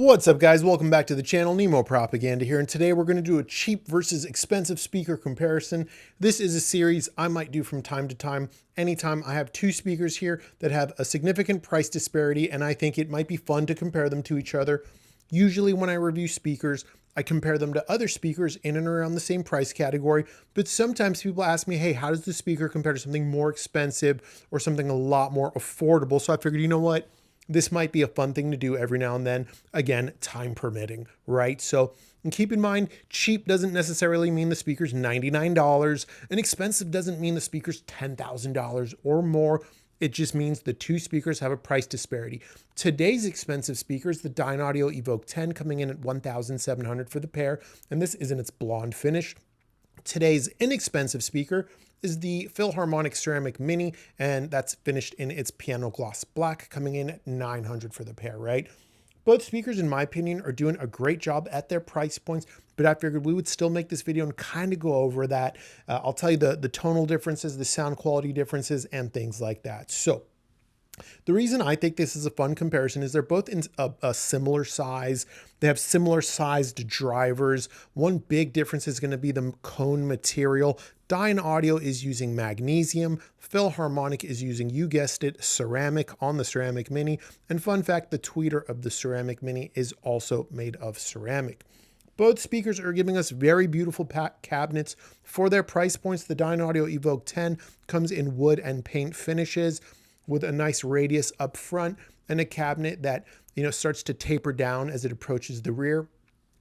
What's up, guys? Welcome back to the channel. Nemo Propaganda here, and today we're going to do a cheap versus expensive speaker comparison. This is a series I might do from time to time. Anytime I have two speakers here that have a significant price disparity, and I think it might be fun to compare them to each other. Usually when I review speakers, I compare them to other speakers in and around the same price category, but sometimes people ask me, hey, how does the speaker compare to something more expensive or something a lot more affordable? So I figured, you know what? This might be a fun thing to do every now and then. Again, time permitting, right? So and keep in mind, cheap doesn't necessarily mean the speaker's $99, and expensive doesn't mean the speaker's $10,000 or more. It just means the two speakers have a price disparity. Today's expensive speakers, the Dynaudio Evoke 10 coming in at $1,700 for the pair, and this is in its blonde finish. Today's inexpensive speaker is the Philharmonic Ceramic Mini, and that's finished in its piano gloss black, coming in at $900 for the pair, right? Both speakers, in my opinion, are doing a great job at their price points, but I figured we would still make this video and kind of go over that. I'll tell you the tonal differences, the sound quality differences, and things like that. So the reason I think this is a fun comparison is they're both in a similar size. They have similar sized drivers. One big difference is going to be the cone material. Dynaudio is using magnesium. Philharmonic is using, you guessed it, ceramic on the Ceramic Mini. And fun fact, the tweeter of the Ceramic Mini is also made of ceramic. Both speakers are giving us very beautiful cabinets for their price points. The Dynaudio Evoke 10 comes in wood and paint finishes, with a nice radius up front and a cabinet that, starts to taper down as it approaches the rear.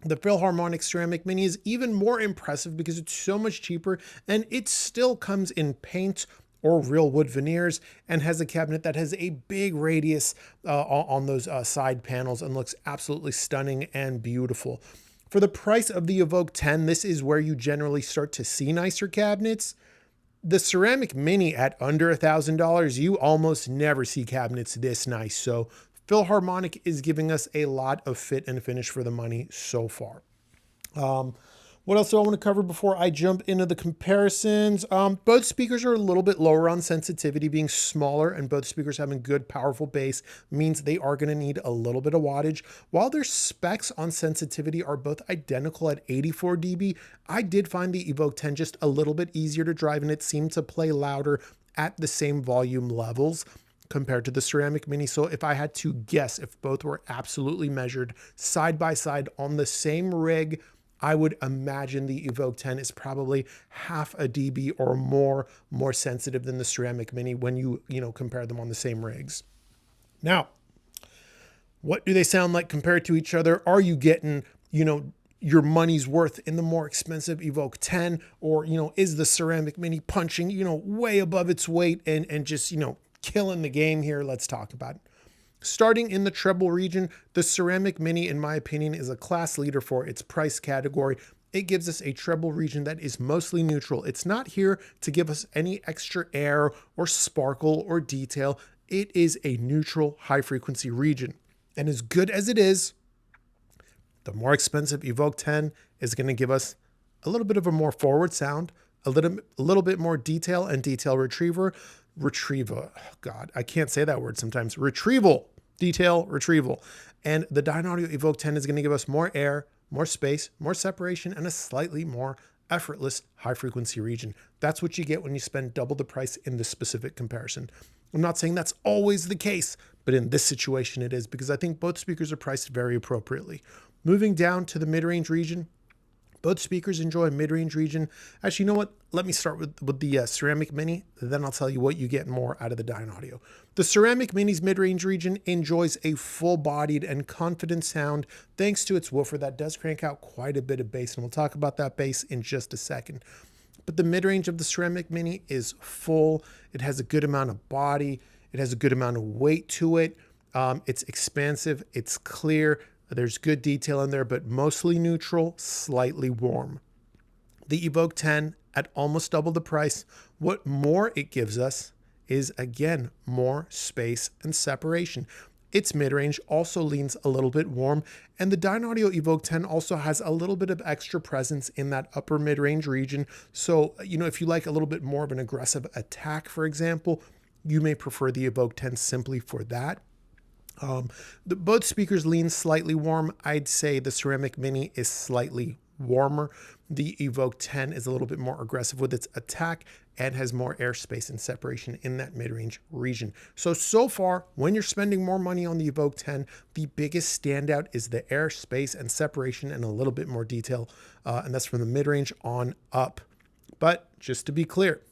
The Philharmonic Ceramic Mini is even more impressive because it's so much cheaper, and it still comes in paint or real wood veneers and has a cabinet that has a big radius on those side panels and looks absolutely stunning and beautiful. For the price of the Evoke 10, this is where you generally start to see nicer cabinets. The Ceramic Mini at under $1,000, you almost never see cabinets this nice. So Philharmonic is giving us a lot of fit and finish for the money so far. What else do I want to cover before I jump into the comparisons? Both speakers are a little bit lower on sensitivity, being smaller, and both speakers having good, powerful bass means they are going to need a little bit of wattage. While their specs on sensitivity are both identical at 84 dB, I did find the Evoke 10 just a little bit easier to drive, and it seemed to play louder at the same volume levels compared to the Ceramic Mini. So if I had to guess, if both were absolutely measured side by side on the same rig, I would imagine the Evoke 10 is probably half a dB or more sensitive than the Ceramic Mini when you compare them on the same rigs. Now, what do they sound like compared to each other? Are you getting, your money's worth in the more expensive Evoke 10, or, is the Ceramic Mini punching, way above its weight and just, killing the game here? Let's talk about it. Starting in the treble region, the Ceramic Mini, in my opinion, is a class leader for its price category. It gives us a treble region that is mostly neutral. It's not here to give us any extra air or sparkle or detail. It is a neutral high frequency region. And as good as it is, the more expensive Evoke 10 is going to give us a little bit of a more forward sound, a little bit more detail and detail retrieval. God, I can't say that word sometimes. Detail retrieval. And the Dynaudio Evoke 10 is going to give us more air, more space, more separation, and a slightly more effortless high frequency region. That's what you get when you spend double the price in this specific comparison. I'm not saying that's always the case, but in this situation it is, because I think both speakers are priced very appropriately. Moving down to the mid-range region, both speakers enjoy a mid-range region. Actually, you know what? Let me start with the Ceramic Mini, then I'll tell you what you get more out of the Dynaudio. The Ceramic Mini's mid-range region enjoys a full-bodied and confident sound thanks to its woofer that does crank out quite a bit of bass, and we'll talk about that bass in just a second. But the mid-range of the Ceramic Mini is full. It has a good amount of body. It has a good amount of weight to it. It's expansive. It's clear. There's good detail in there, but mostly neutral, slightly warm. The Evoke 10 at almost double the price. What more it gives us is, again, more space and separation. Its mid-range also leans a little bit warm, and the Dynaudio Evoke 10 also has a little bit of extra presence in that upper mid-range region. So, if you like a little bit more of an aggressive attack, for example, you may prefer the Evoke 10 simply for that. Both speakers lean slightly warm. I'd say the Ceramic Mini is slightly warmer. The Evoke 10 is a little bit more aggressive with its attack and has more airspace and separation in that mid-range region. So far, when you're spending more money on the Evoke 10, the biggest standout is the airspace and separation and a little bit more detail, and that's from the mid-range on up. But just to be clear,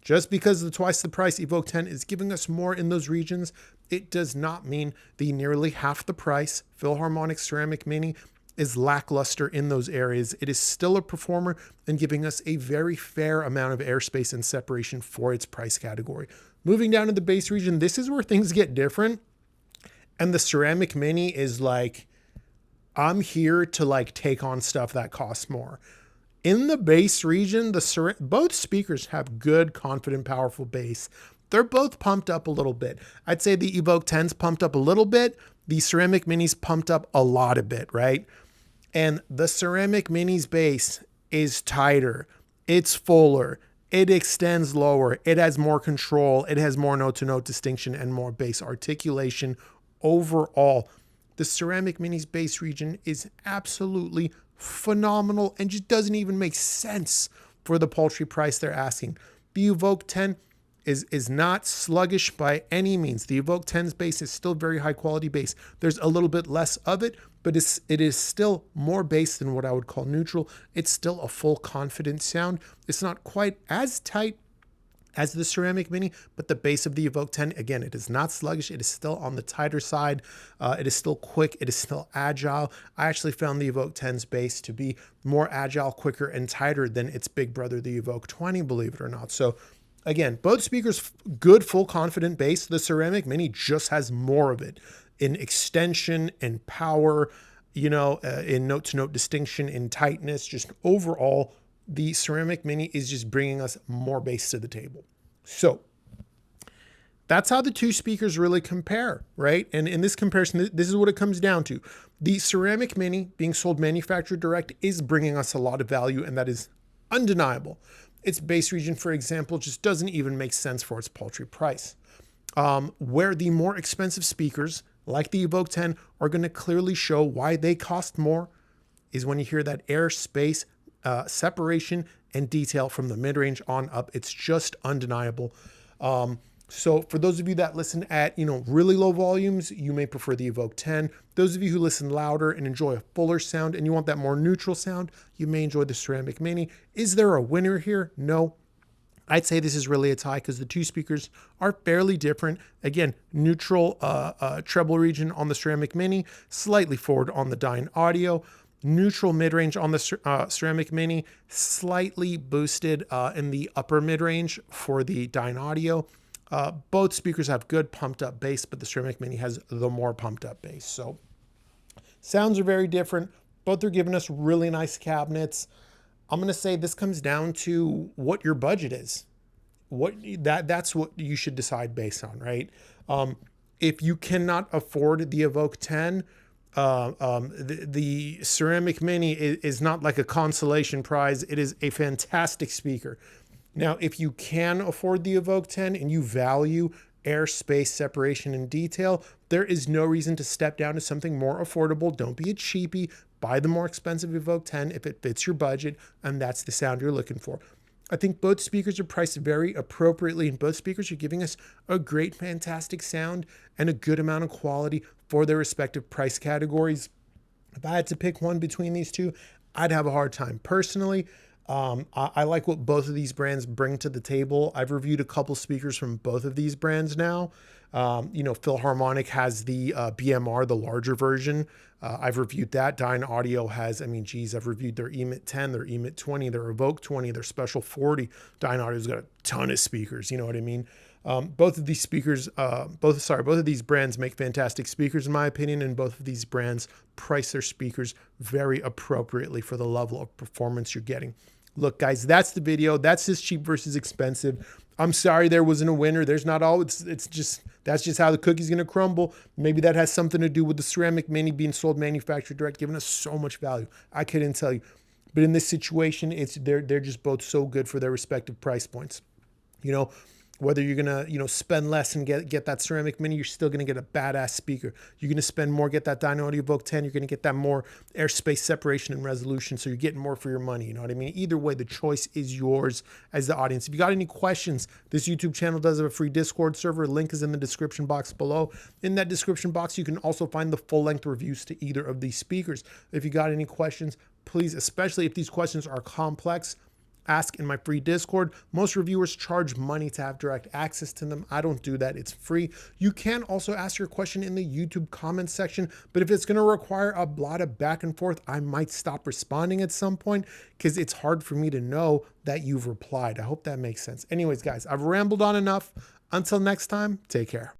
just because the twice the price Evoke 10 is giving us more in those regions, it does not mean the nearly half the price Philharmonic Ceramic Mini is lackluster in those areas. It is still a performer and giving us a very fair amount of airspace and separation for its price category. Moving down to the bass region, this is where things get different. And the Ceramic Mini is like, I'm here to like take on stuff that costs more. In the bass region, both speakers have good, confident, powerful bass. They're both pumped up a little bit. I'd say the Evoke 10's pumped up a little bit. The Ceramic Mini's pumped up a lot of bit, right? And the Ceramic Mini's bass is tighter. It's fuller. It extends lower. It has more control. It has more note-to-note distinction and more bass articulation. Overall, the Ceramic Mini's bass region is absolutely phenomenal and just doesn't even make sense for the paltry price they're asking. The Evoke 10 is not sluggish by any means. The Evoke 10's bass is still very high quality bass. There's a little bit less of it, but it is still more bass than what I would call neutral. It's still a full confident sound. It's not quite as tight as the Ceramic Mini, but the bass of the Evoke 10, again, it is not sluggish. It is still on the tighter side. It is still quick. It is still agile. I actually found the Evoke 10's bass to be more agile, quicker, and tighter than its big brother, the Evoke 20, believe it or not. So again, both speakers, good, full, confident bass. The Ceramic Mini just has more of it in extension and power, in note-to-note distinction, in tightness, just overall, the Ceramic Mini is just bringing us more bass to the table. So that's how the two speakers really compare, right? And in this comparison, this is what it comes down to. The Ceramic Mini being sold manufacturer direct is bringing us a lot of value, and that is undeniable. Its bass region, for example, just doesn't even make sense for its paltry price. Where the more expensive speakers, like the Evoke 10, are going to clearly show why they cost more is when you hear that airspace, separation and detail from the mid-range on up. It's just undeniable. So for those of you that listen at, really low volumes, you may prefer the Evoke 10. Those of you who listen louder and enjoy a fuller sound and you want that more neutral sound, you may enjoy the Ceramic Mini. Is there a winner here? No. I'd say this is really a tie because the two speakers are fairly different. Again, neutral treble region on the Ceramic Mini, slightly forward on the Dynaudio. Neutral mid-range on the Ceramic Mini, slightly boosted in the upper mid-range for the Dynaudio. Both speakers have good pumped up bass, but the Ceramic Mini has the more pumped up bass. So sounds are very different. Both are giving us really nice cabinets. I'm going to say this comes down to what your budget is. That's what you should decide based on, right? If you cannot afford the Evoke 10, the Ceramic Mini is not like a consolation prize. It is a fantastic speaker. Now, if you can afford the Evoke 10 and you value airspace, separation, and detail, there is no reason to step down to something more affordable. Don't be a cheapie. Buy the more expensive Evoke 10 if it fits your budget, and that's the sound you're looking for. I think both speakers are priced very appropriately, and both speakers are giving us a great, fantastic sound and a good amount of quality for their respective price categories. If I had to pick one between these two, I'd have a hard time. Personally, I like what both of these brands bring to the table. I've reviewed a couple speakers from both of these brands now. Philharmonic has the BMR, the larger version. I've reviewed that. Dynaudio has, I've reviewed their EMIT 10, their EMIT 20, their Evoke 20, their Special 40. Dynaudio's got a ton of speakers, you know what I mean? Both of these speakers, both of these brands make fantastic speakers in my opinion, and both of these brands price their speakers very appropriately for the level of performance you're getting. Look, guys, that's the video. That's just cheap versus expensive. I'm sorry there wasn't a winner. There's not all. That's just how the cookie's going to crumble. Maybe that has something to do with the Ceramic Mini being sold manufacturer direct, giving us so much value. I couldn't tell you. But in this situation, they're just both so good for their respective price points. Whether you're gonna, spend less and get that ceramic mini, you're still gonna get a badass speaker. You're gonna spend more, get that Dynaudio Evoke 10, you're gonna get that more airspace separation and resolution, so you're getting more for your money, you know what I mean? Either way, the choice is yours as the audience. If you got any questions, this YouTube channel does have a free Discord server. Link is in the description box below. In that description box, you can also find the full-length reviews to either of these speakers. If you got any questions, please, especially if these questions are complex, ask in my free Discord. Most reviewers charge money to have direct access to them. I don't do that. It's free. You can also ask your question in the YouTube comments section, but if it's going to require a lot of back and forth, I might stop responding at some point because it's hard for me to know that you've replied. I hope that makes sense. Anyways, guys, I've rambled on enough. Until next time, take care.